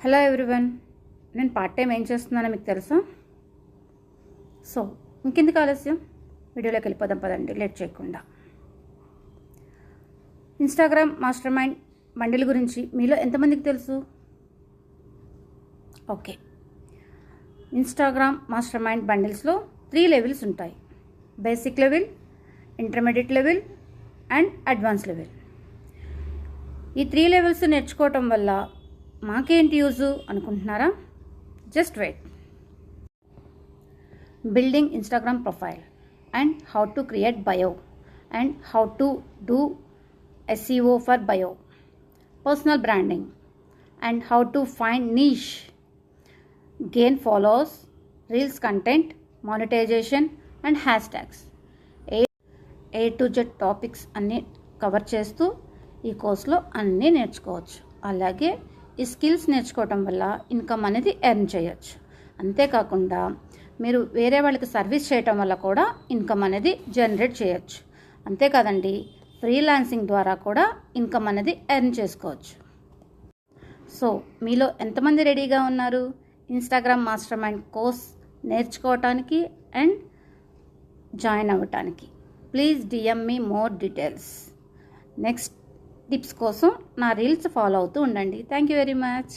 Hello everyone, నేను part time ఏం చేస్తున్నానో మీకు తెలుసా? సో ఇంకెందుకు ఆలస్యం, వీడియోలోకి వెళ్ళిపోదాం పదండి, లేట్ చేయకుండా. ఇన్స్టాగ్రామ్ మాస్టర్ మైండ్ బండిల్ గురించి మీలో ఎంతమందికి తెలుసు? ఓకే, ఇన్స్టాగ్రామ్ మాస్టర్ మైండ్ బండిల్స్లో 3 లెవెల్స్ ఉంటాయి: basic level, intermediate level and advance level. ఈ 3 లెవెల్స్ నేర్చుకోవటం వల్ల మాకేంటి యూజు అనుకుంటున్నారా? Just wait. Building Instagram profile and how to create bio and how to do SEO for bio, personal branding and how to find niche, gain followers, reels content, monetization and hashtags. A to Z topics అన్నీ cover చేస్తూ ఈ కోర్సులో అన్నీ నేర్చుకోవచ్చు. అలాగే ఈ skills నేర్చుకోవటం వల్ల ఇన్కమ్ అనేది ఎర్న్ చేయొచ్చు. అంతేకాకుండా మీరు వేరే వాళ్ళకి సర్వీస్ చేయటం వల్ల కూడా ఇన్కమ్ అనేది జనరేట్ చేయొచ్చు. అంతేకాదండి, ఫ్రీలాన్సింగ్ ద్వారా కూడా ఇన్కమ్ అనేది ఎర్న్ చేసుకోవచ్చు. సో మీలో ఎంతమంది రెడీగా ఉన్నారు ఇన్స్టాగ్రామ్ మాస్టర్ మైండ్ కోర్స్ నేర్చుకోవటానికి అండ్ జాయిన్ అవ్వటానికి? Please DM me more details. Next tips కోసం నా రీల్స్ ఫాలో అవుతూ ఉండండి. Thank you very much.